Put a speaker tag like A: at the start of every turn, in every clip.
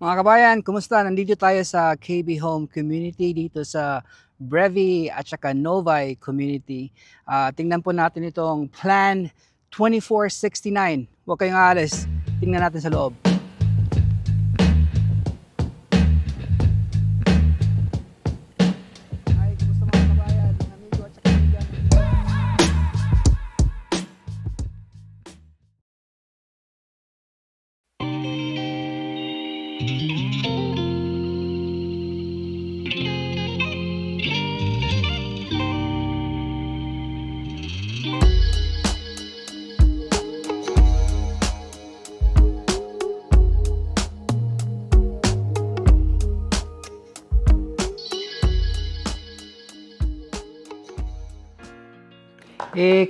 A: Mga kabayan, kumusta? Nandito tayo sa KB Home Community dito sa Brevi at saka Novi Community. Tingnan po natin itong Plan 2469. Huwag kayong aalis. Tingnan natin sa loob. Ay, kumusta mga kabayan, mga amigo at saka kaibigan?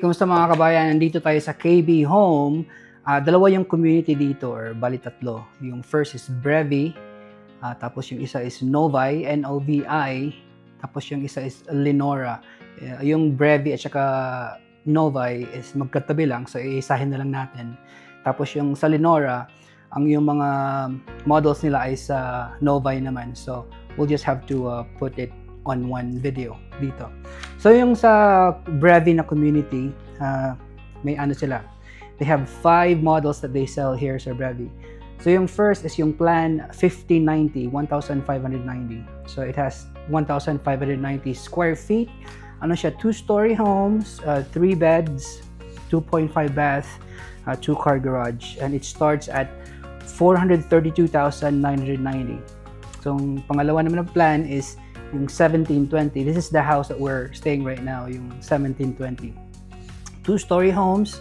A: Kumusta mga kabayan? Nandito tayo sa KB Home. Dalawa yung community dito, or bali tatlo. Yung first is Brevi, tapos yung isa is Novi, N-O-V-I, tapos yung isa is Lenora. Yung Brevi at saka Novi is magkatabi lang, so iisahin na lang natin. Tapos yung sa Lenora, ang yung mga models nila ay sa Novi naman. So we'll just have to put it on one video dito. So yung sa Brevi na community, may ano sila. They have 5 models that they sell here sa Brevi. So yung first is yung Plan 1590, 1,590. So it has 1,590 square feet. Ano siya? 2-story homes, 3 beds, 2.5 bath, 2-car garage, and it starts at 432,990. So yung pangalawa naman ng plan is yung 1720. This is the house that we're staying right now, yung 1720. 2-story homes,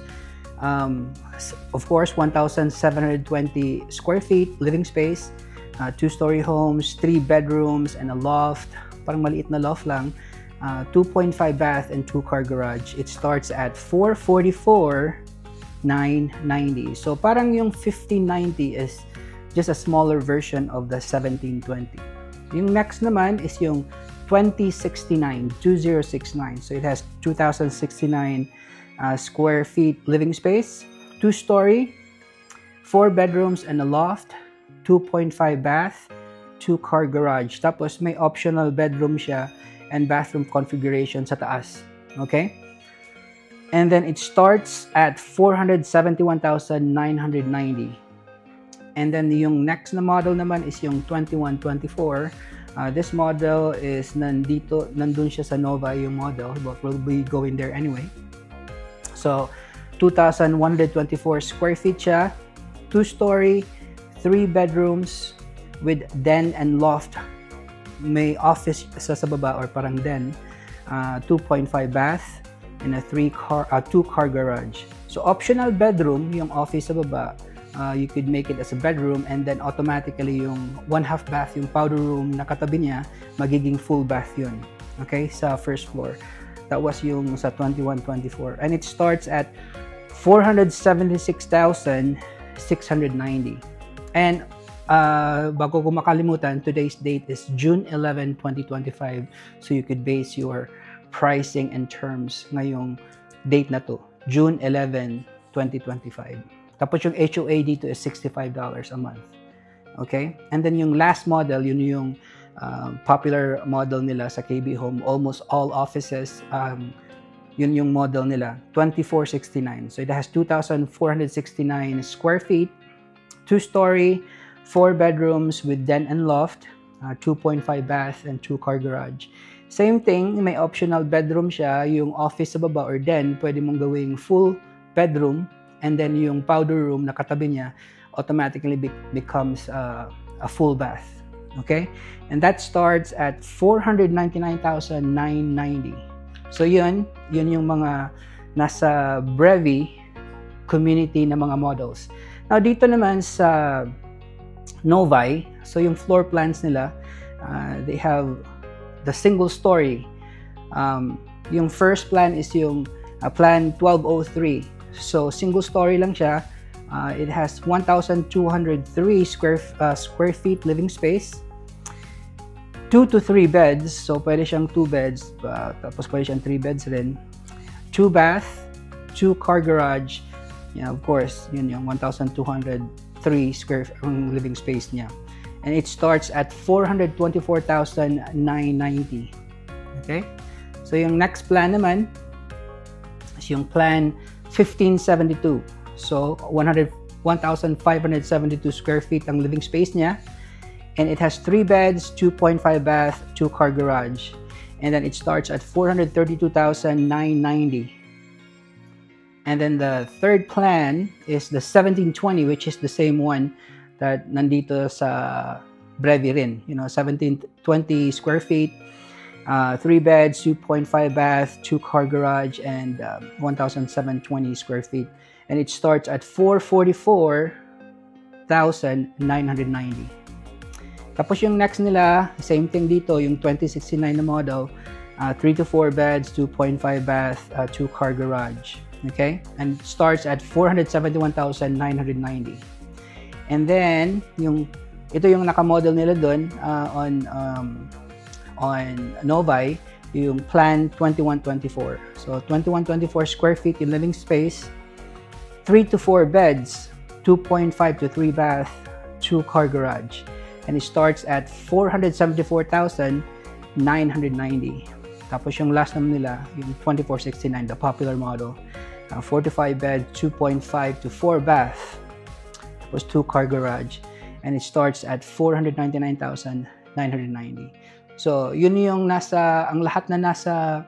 A: of course, 1,720 square feet living space, 2-story homes, 3 bedrooms and a loft, parang maliit na loft lang, 2.5 bath and 2-car garage. It starts at 444,990. So parang yung 1590 is just a smaller version of the 1720. Yung next naman is yung 2069. So it has 2,069 square feet living space, 2-story, 4 bedrooms and a loft, 2.5 bath, 2-car garage. Tapos may optional bedroom siya and bathroom configuration sa taas. Okay? And then it starts at 471,990. And then yung next na model naman is yung 2124. This model is nandun siya sa Nova yung model, but we'll be going there anyway. So 2,124 square feet siya, 2-story, 3 bedrooms with den and loft. May office sa baba or parang den, 2.5 bath and a 2-car garage. So optional bedroom yung office sa baba. You could make it as a bedroom, and then automatically yung 1/2 bath, yung powder room na katabi niya, magiging full bath yun. Okay, sa first floor. That was yung sa 2124. And it starts at 476,690. And bago ko makalimutan, today's date is June 11, 2025. So you could base your pricing and terms ngayong date na to, June 11, 2025. Tapos yung HOA dito is $65 a month. Okay? And then yung last model, yun yung popular model nila sa KB Home. Almost all offices, yun yung model nila, 2469. So it has 2,469 square feet, 2-story, 4 bedrooms with den and loft, 2.5 bath and 2-car garage. Same thing, may optional bedroom siya. Yung office sa baba or den, pwede mong gawing full bedroom. And then yung powder room na katabi niya automatically becomes a full bath. Okay? And that starts at 499,990. So yun yung mga nasa Brevi community na mga models. Now dito naman sa Novi, so yung floor plans nila, they have the single story. Yung first plan is yung plan 1203. So single story lang siya. It has 1,203 square feet living space, 2 to 3 beds. So pwede siyang 2 beds, tapos pwede siyang 3 beds rin. 2 bath, 2-car garage. Yeah, of course, yun yung 1,203 square living space niya. and it starts at 424,990. Okay? So yung next plan naman is yung plan 1572. So 1,572 square feet ang living space niya. And it has 3 beds, 2.5 bath, 2 car garage. And then it starts at 432,990. And then the third plan is the 1720, which is the same one that nandito sa Brevi rin. 1720 square feet, 3 beds, 2.5 bath, 2 car garage, and 1,720 square feet. And it starts at 444,990. Tapos yung next nila, same thing dito, yung 2069 na model, 3 to 4 beds, 2.5 bath, 2 car garage. Okay? And it starts at 471,990. And then, ito yung naka-model nila doon on Novae, yung plan 2124. So, 2124 square feet in living space, 3 to 4 beds, 2.5 to 3 bath, 2 car garage. And it starts at 474,990. Tapos yung last naman nila, yung 2469, the popular model, 4 to 5 bed, 2.5 to 4 bath, tapos 2 car garage, and it starts at 499,990. So yun yung ang lahat na nasa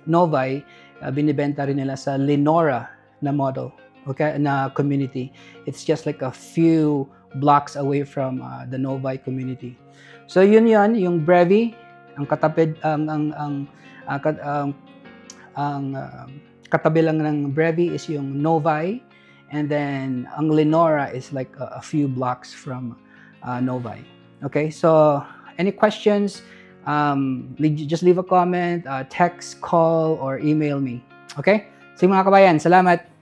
A: Novae, binibenta rin nila sa Lenora na model, okay, na community. It's just like a few blocks away from the Novae community. So yun yung Brevi, ang katabi katabi lang ng Brevi is yung Novae, and then ang Lenora is like a few blocks from Novae. Okay, so any questions, just leave a comment, text, call, or email me. Okay? So mga kabayan, salamat!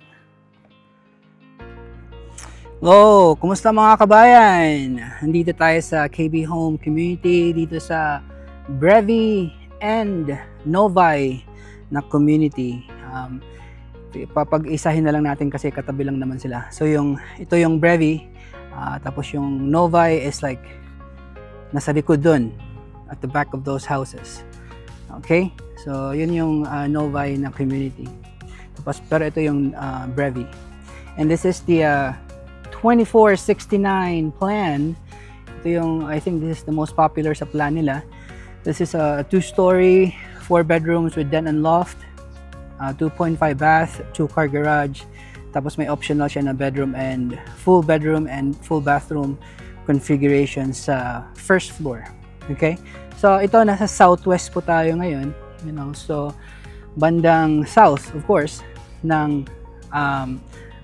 A: Hello! Kumusta mga kabayan? Nandito tayo sa KB Home Community, dito sa Brevi and Novae na community. Papag-isahin na lang natin kasi katabi lang naman sila. So ito yung Brevi, tapos yung Novae is like nasa likod dun, at the back of those houses. Okay? So yun yung Novae na community. Tapos, pero ito yung Brevi. And this is the 2469 plan. Ito yung, I think this is the most popular sa plan nila. This is a 2-story, 4 bedrooms with den and loft, 2.5 bath, 2 car garage. Tapos may optional siya na bedroom and full bathroom configuration sa first floor. Okay? So ito, nasa southwest po tayo ngayon. So bandang south, of course, ng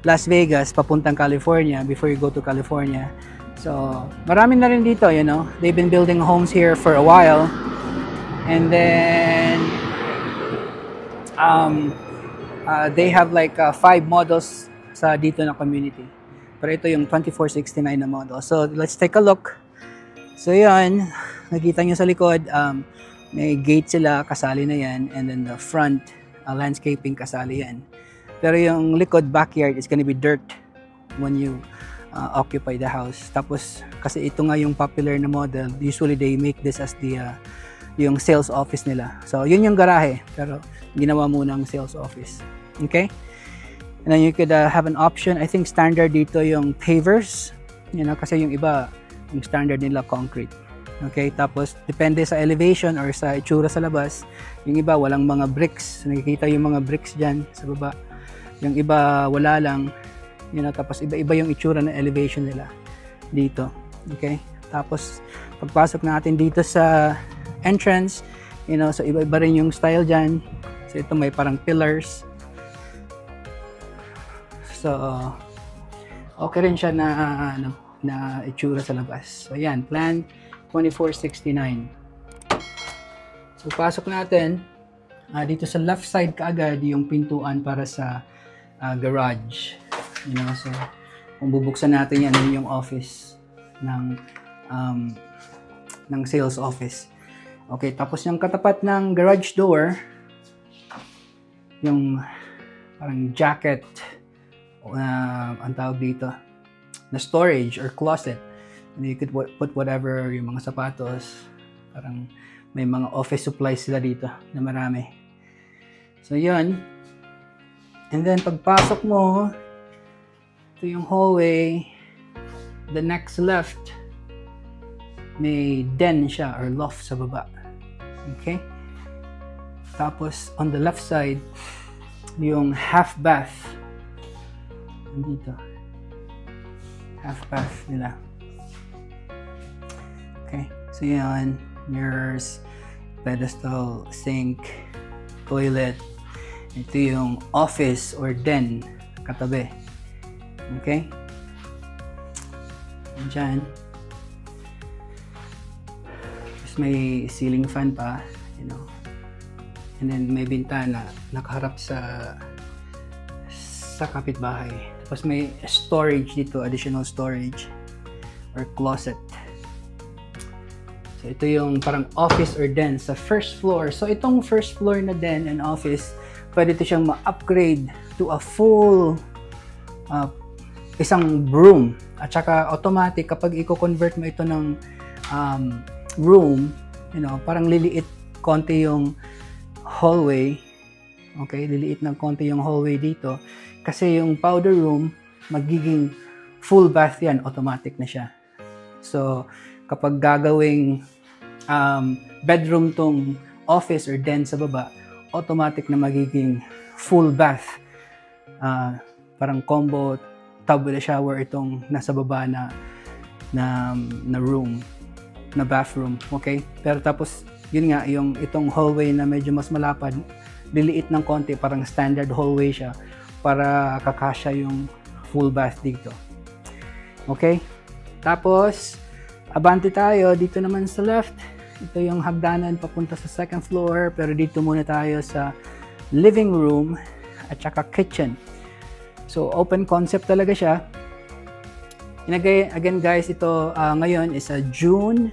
A: Las Vegas papuntang California before you go to California. So marami na rin dito, they've been building homes here for a while, and then they have like 5 models sa dito na community, pero ito yung 2469 na model. So let's take a look. So yan, nakita nyo sa likod, may gate sila, kasali na yan, and then the front landscaping, kasali yan. Pero yung likod, backyard, is gonna be dirt when you occupy the house. Tapos, kasi ito nga yung popular na model, usually they make this as the yung sales office nila. So, yun yung garahe, pero ginawa munang sales office. Okay? And then you could have an option. I think standard dito yung pavers, kasi yung iba, yung standard nila concrete. Okay? Tapos, depende sa elevation or sa itsura sa labas, yung iba walang mga bricks. Nakikita yung mga bricks dyan sa baba. Yung iba wala lang, tapos iba-iba yung itsura ng elevation nila dito. Okay? Tapos pagpasok natin dito sa entrance, so iba-iba rin yung style dyan. So ito may parang pillars. So okay rin siya na itsura sa labas. So yan, plan 2469. So pasok natin, dito sa left side kaagad yung pintuan para sa garage. So kung bubuksan natin yan, yung office ng sales office. Okay, tapos yung katapat ng garage door, yung parang jacket, ang tawag dito, na storage or closet. And you could put whatever, yung mga sapatos. Parang may mga office supplies sila dito na marami. So, yun. And then, pagpasok mo, ito yung hallway. The next left, may den siya or loft sa baba. Okay? Tapos, on the left side, yung half bath. Nandito. Half bath nila. Okay. So, yan. Mirrors, pedestal, sink, toilet. Ito yung office or den katabi. Okay? And dyan. Tapos may ceiling fan pa, you know. And then may bintana nakaharap sa kapitbahay. Tapos may storage dito, additional storage or closet. So ito yung parang office or den sa first floor. So itong first floor na den and office, pwede ito siyang ma-upgrade to a full isang room. At saka automatic kapag i-convert mo ito ng room, you know, parang liliit konti yung hallway. Okay, liliit ng konti yung hallway dito. Kasi yung powder room, magiging full bath yan, automatic na siya. So, kapag gagawing bedroom tong office or den sa baba, automatic na magiging full bath. Parang combo tub with a shower itong nasa baba na room, na bathroom. Okay? Pero tapos, yun nga, yung itong hallway na medyo mas malapad, liliit ng konti, parang standard hallway siya para kakasya yung full bath dito. Okay? Tapos, abante tayo, dito naman sa left, ito yung hagdanan papunta sa second floor, pero dito muna tayo sa living room at saka kitchen. So, open concept talaga siya. And again guys, ito ngayon is June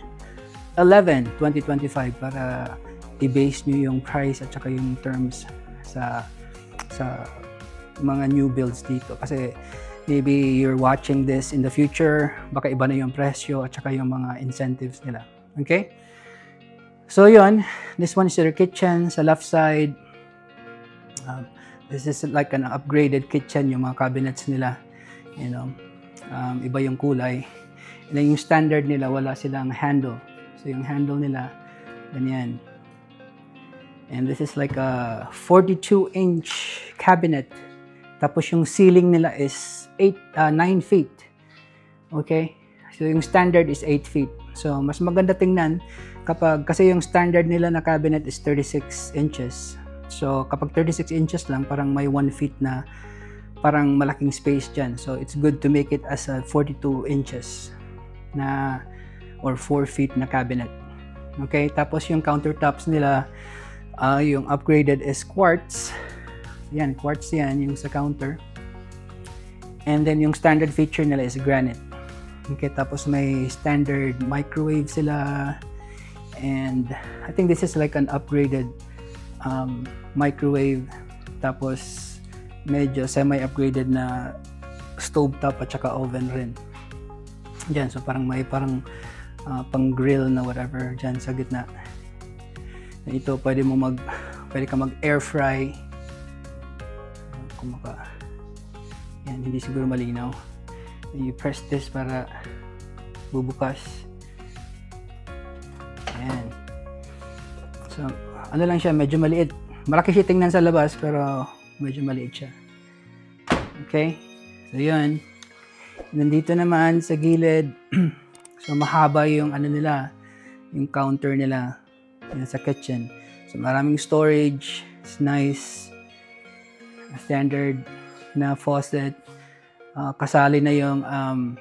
A: 11, 2025 para i-base nyo yung price at saka yung terms sa mga new builds dito. Kasi maybe you're watching this in the future, baka iba na yung presyo at saka yung mga incentives nila. Okay? So yun, this one is your kitchen sa left side. This is like an upgraded kitchen, yung mga cabinets nila. You know, iba yung kulay. And then yung standard nila, wala silang handle. So yung handle nila, ganyan. And this is like a 42-inch cabinet. Tapos yung ceiling nila is 9 feet. Okay? So yung standard is 8 feet. So mas maganda tingnan kasi yung standard nila na cabinet is 36 inches. So kapag 36 inches lang, parang may 1 feet na parang malaking space dyan. So it's good to make it as a 42 inches na or 4 feet na cabinet. Okay? Tapos yung countertops nila, yung upgraded is quartz. Yan, quartz yan, yung sa counter. And then yung standard feature nila is granite. Okay, tapos may standard microwave sila. And I think this is like an upgraded microwave. Tapos medyo semi-upgraded na stovetop at saka oven rin. Diyan, so parang may pang grill na whatever dyan sa gitna. Ito pwede ka mag air fry. Yan, hindi siguro malinaw. You press this para bubukas. Ayan. So, ano lang siya, medyo maliit. Malaki siya tingnan sa labas, pero medyo maliit siya. Okay? So, yun. Nandito naman sa gilid. So, mahaba yung ano nila, yung counter nila sa kitchen. So, maraming storage. It's nice. Standard na faucet. Kasali na yung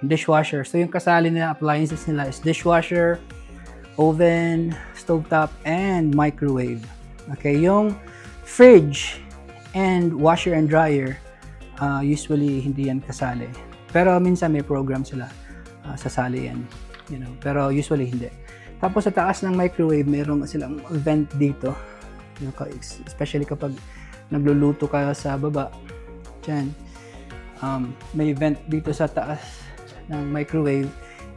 A: dishwasher. So, yung kasali na appliances nila is dishwasher, oven, stovetop, and microwave. Okay, yung fridge and washer and dryer, usually hindi yan kasali. Pero minsan may program sila, sasali yan. You know, pero usually hindi. Tapos sa taas ng microwave, mayroon silang vent dito. You know, especially kapag nagluluto ka sa baba. Diyan. May vent dito sa taas ng microwave.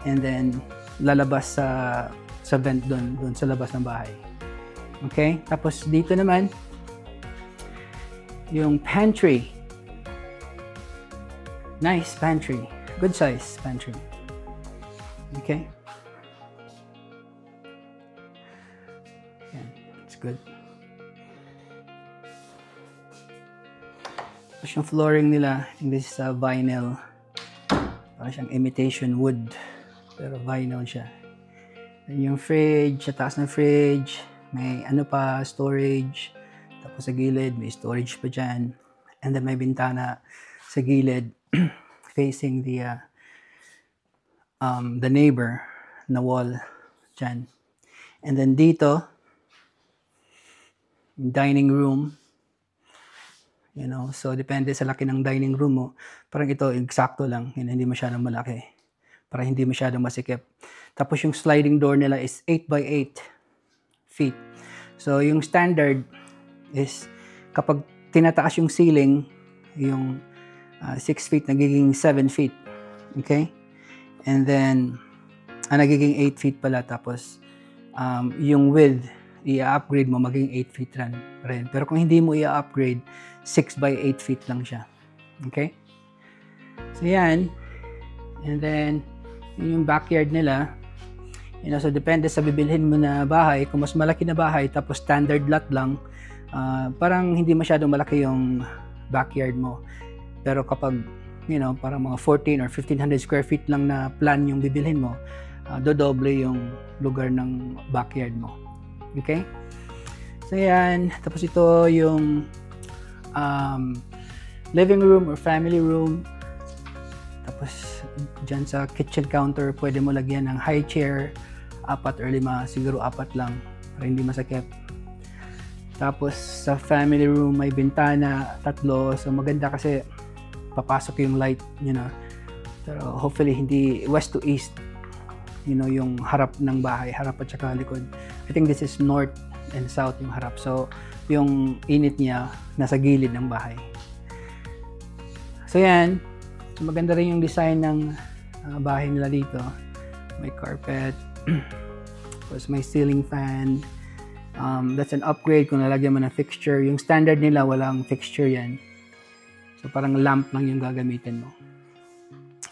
A: and then lalabas sa vent doon sa labas ng bahay. Okay? Tapos dito naman, yung pantry. Nice pantry. Good size pantry. Okay? Yan. It's good. Tapos yung flooring nila, I think this is vinyl. Parang siyang imitation wood. Pero vinyl siya. And yung fridge, sa taas ng fridge, may ano pa, storage. Tapos sa gilid, may storage pa dyan. And then may bintana sa gilid facing the neighbor na wall dyan. And then dito, yung dining room. You know, so depende sa laki ng dining room mo. Parang ito, eksakto lang. Hindi masyadong malaki. Para hindi masyadong masikip. Tapos yung sliding door nila is 8 by 8 feet. So yung standard is kapag tinataas yung ceiling, yung 6 feet nagiging 7 feet. Okay? And then, nagiging 8 feet pala. Tapos yung width, i-upgrade mo, maging 8 feet rin. Pero kung hindi mo i-upgrade, 6 by 8 feet lang siya. Okay? So, yan. And then, yung backyard nila, you know, so depende sa bibilhin mo na bahay. Kung mas malaki na bahay, tapos standard lot lang, parang hindi masyadong malaki yung backyard mo. Pero kapag, you know, parang mga 14 or 1500 square feet lang na plan yung bibilhin mo, dodoble yung lugar ng backyard mo. Okay? So, yan. Tapos ito yung living room or family room. Tapos, dyan sa kitchen counter, pwede mo lagyan ng high chair, 4 or 5, siguro 4 lang, para hindi masakit. Tapos, sa family room, may bintana, 3, so maganda kasi papasok yung light, you know. Pero hopefully, hindi west to east, you know, yung harap ng bahay, harap at saka likod. I think this is north and south yung harap. So, yung init niya, nasa gilid ng bahay. So, yan. So, maganda rin yung design ng bahay nila dito. May carpet. Tapos may ceiling fan. That's an upgrade kung nalagyan mo ng fixture. Yung standard nila, walang fixture yan. So, parang lamp lang yung gagamitin mo.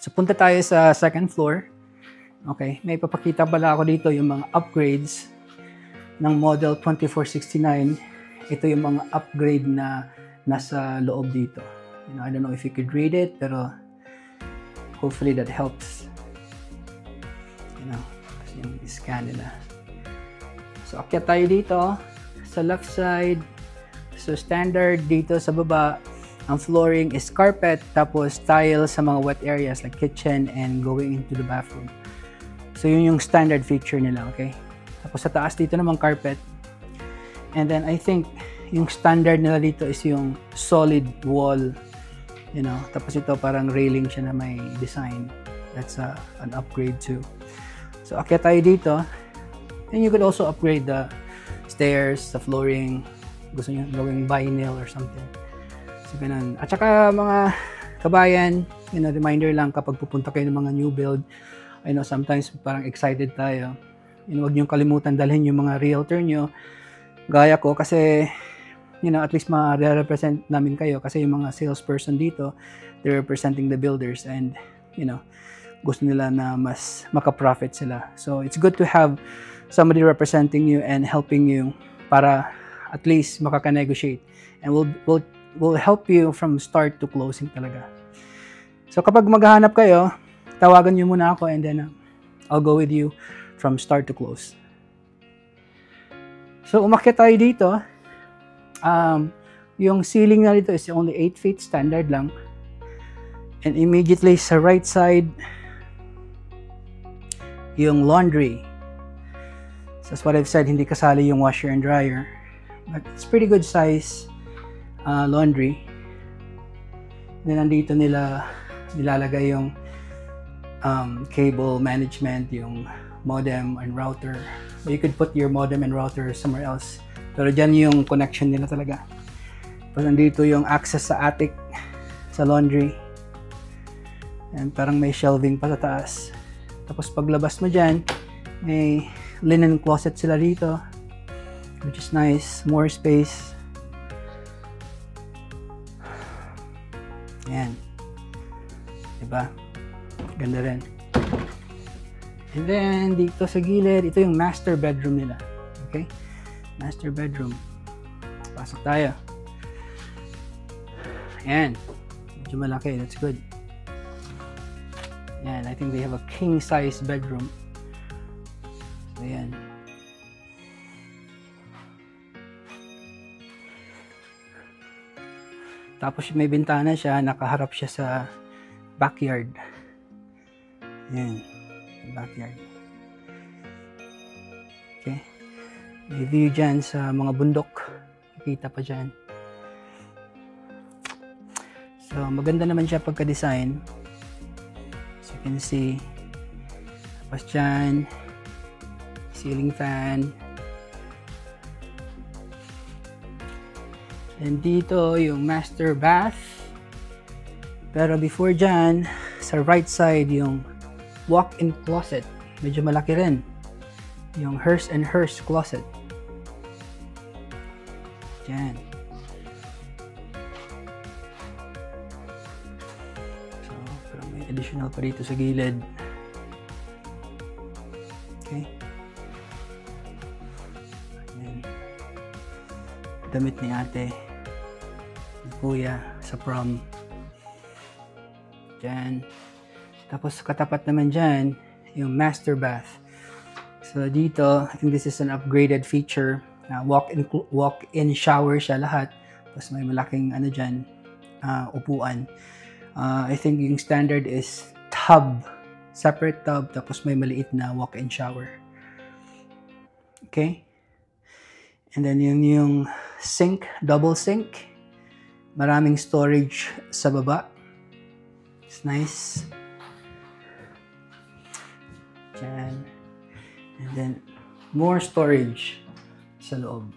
A: So, punta tayo sa second floor. Okay. May papakita pala ako dito yung mga upgrades ng Model 2469. Ito yung mga upgrade na nasa loob dito. You know, I don't know if you could read it, pero hopefully that helps. You know, kasi yung scan nila. So, akyat tayo dito sa left side. So, standard dito sa baba, ang flooring is carpet, tapos tile sa mga wet areas like kitchen and going into the bathroom. So, yun yung standard feature nila, okay? Tapos sa taas dito naman carpet. And then, I think, yung standard nila dito is yung solid wall. You know, tapos ito parang railing siya na may design. That's an upgrade too. So, akyat tayo dito. And you could also upgrade the stairs, the flooring. Gusto nyo gawing vinyl or something. So, ganun. At saka mga kabayan, you know, reminder lang kapag pupunta kayo ng mga new build, I know sometimes parang excited tayo. You know, huwag nyo kalimutan dalhin yung mga realtor nyo. Gaya ko kasi, you know, at least ma-represent namin kayo kasi yung mga salesperson dito, they're representing the builders and, you know, gusto nila na mas maka-profit sila. So, it's good to have somebody representing you and helping you para at least makaka-negotiate. And we'll help you from start to closing talaga. So, kapag maghahanap kayo, tawagan nyo muna ako and then I'll go with you from start to close. So, umakyat tayo dito. Yung ceiling na dito is only 8 feet, standard lang. And immediately sa right side, yung laundry. So that's what I've said, hindi kasali yung washer and dryer. But it's pretty good size laundry. And then nandito nila nilalagay yung cable management, yung modem and router. So you could put your modem and router somewhere else. Pero dyan yung connection nila talaga. Tapos nandito yung access sa attic, sa laundry. And parang may shelving pa sa taas. Tapos paglabas mo dyan, may linen closet sila dito, which is nice. More space. Ayan. Diba? Ganda rin. And then, dito sa gilid, ito yung master bedroom nila. Okay? Master bedroom. Pasok tayo. Ayan. Medyo malaki. That's good. Ayan. I think they have a king size bedroom. So, ayan. Tapos may bintana siya. Nakaharap siya sa backyard. Ayan. Backyard. Okay. May view dyan sa mga bundok. Kita pa dyan. So, maganda naman siya pagka-design. As you can see. Tapos dyan, ceiling fan. And dito, yung master bath. Pero before dyan, sa right side, yung walk-in closet. Medyo malaki rin. Yung hers and hers closet. Diyan. So, pero may additional pa dito sa gilid. Okay. Ayan. Damit ni ate. Ni kuya sa prom. Diyan. Tapos katapat naman dyan, yung master bath. So dito, I think this is an upgraded feature. Walk-in shower siya lahat. Tapos may malaking ano dyan, upuan. I think yung standard is tub. Separate tub. Tapos may maliit na walk-in shower. Okay? And then yung sink, double sink. Maraming storage sa baba. It's nice. Dyan. And then, more storage sa loob.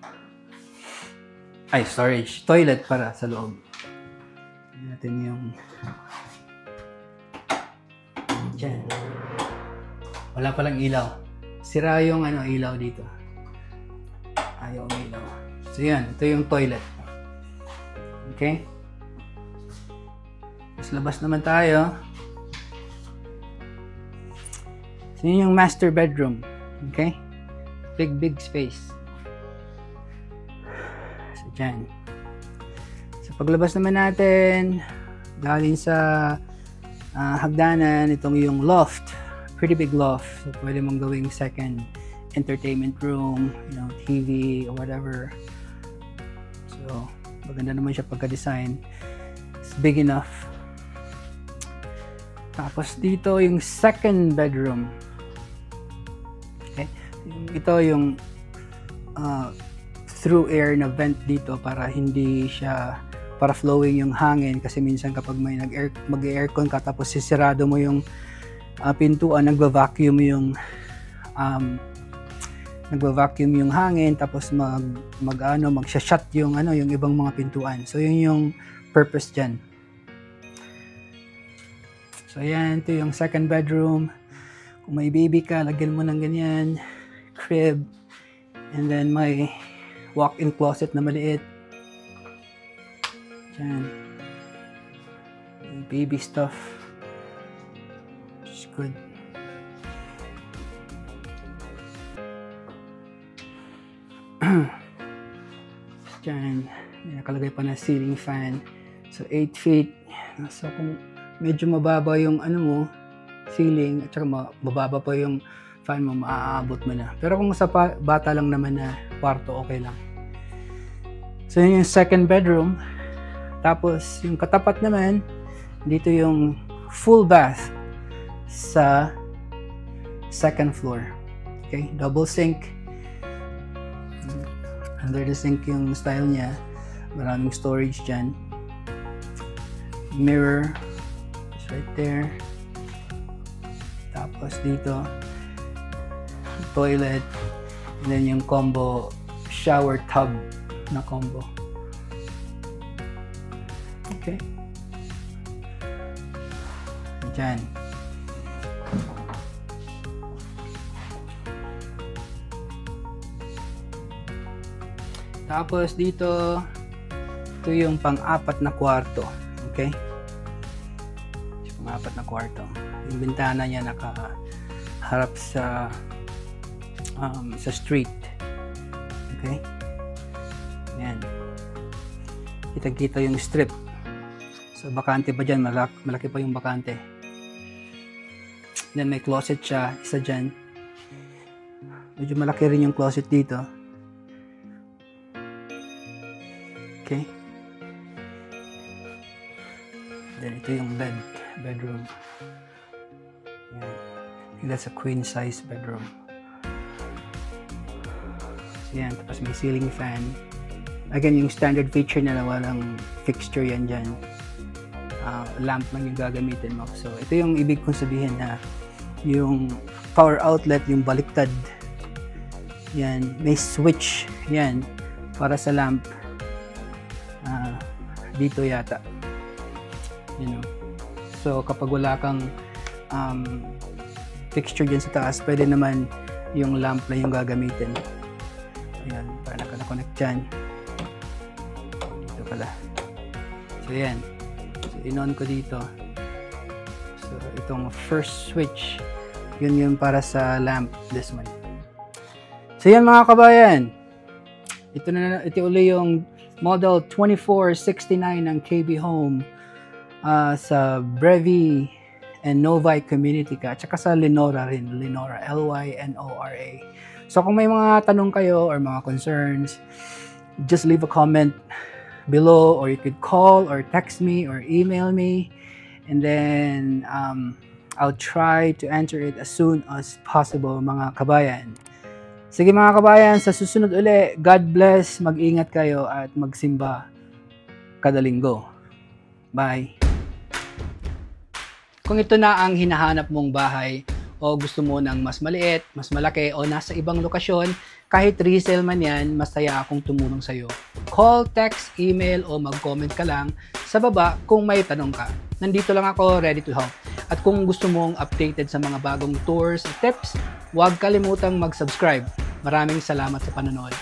A: Ay, storage. Toilet para sa loob. Natin yung dyan. Wala palang ilaw. Sira yung ilaw dito. Ayaw ang ilaw. So, yan. Ito yung toilet. Okay? Mas labas naman tayo. So, yun yung master bedroom. Okay? Big space. So, dyan. So, paglabas naman natin, galing sa hagdanan, itong yung loft. Pretty big loft. So, pwede mong gawing second entertainment room, TV or whatever. So, maganda naman siya pagka-design. It's big enough. Tapos, dito yung second bedroom. Ito yung through air na vent dito para hindi siya para flowing yung hangin kasi minsan kapag may mag-aircon ka tapos sisirado mo yung pintuan, nagva-vacuum yung hangin tapos mag-shut yung yung ibang mga pintuan. So yun yung purpose diyan. So ayan, ito yung second bedroom. Kung may baby ka, lagyan mo ng ganyan. Crib, and then may walk-in closet na maliit. Diyan. Baby stuff. It's good. Diyan. Nakalagay pa na ceiling fan. So, 8 feet. So, kung medyo mababa yung ceiling, at saka mababa pa yung fan mo, maaabot mo na. Pero kung sa bata lang naman na kwarto, okay lang. So, yun yung second bedroom. Tapos, yung katapat naman, dito yung full bath sa second floor. Okay? Double sink. Under the sink yung style niya. Maraming storage dyan. Mirror. It's right there. Tapos dito, toilet, and then yung combo shower tub na combo. Okay. Diyan. Tapos dito, ito yung pang-apat na kwarto. Okay? Pang-apat na kwarto. Yung bintana niya nakaharap sa street. Okay? Yan. Kita-kita yung strip. So, bakante pa dyan. Malaki pa yung bakante. Then, may closet siya. Isa dyan. Medyo malaki rin yung closet dito. Okay. Then, ito yung bedroom. Yan. I think that's a queen size bedroom. Yan. Tapos may ceiling fan. Again, yung standard feature nila, walang fixture yan dyan. Lamp lang yung gagamitin mo. So, ito yung ibig kong sabihin na yung power outlet, yung baliktad. Yan. May switch. Yan. Para sa lamp. Dito yata. You know. So, kapag wala kang fixture dyan sa taas, pwede naman yung lamp lang yung gagamitin. Ayan. Para naka-connect dyan. Pala. So, yan. So, in-on ko dito. So, itong first switch, yun yung para sa lamp. This one. So, yan mga kabayan. Ito uli yung model 2469 ng KB Home sa Brevi and Novi Community ka. At saka sa Lenora rin. Lenora. L-Y-N-O-R-A. So, kung may mga tanong kayo or mga concerns, just leave a comment below, or you could call or text me or email me, and then I'll try to answer it as soon as possible mga kabayan. Sige mga kabayan, sa susunod uli, God bless, mag-ingat kayo at magsimba kada linggo. Bye! Kung ito na ang hinahanap mong bahay o gusto mo ng mas maliit, mas malaki o nasa ibang lokasyon, kahit resale man yan, masaya akong tumulong sa'yo. Call, text, email o mag-comment ka lang sa baba kung may tanong ka. Nandito lang ako, ready to help. At kung gusto mong updated sa mga bagong tours at tips, huwag kalimutang mag-subscribe. Maraming salamat sa panonood.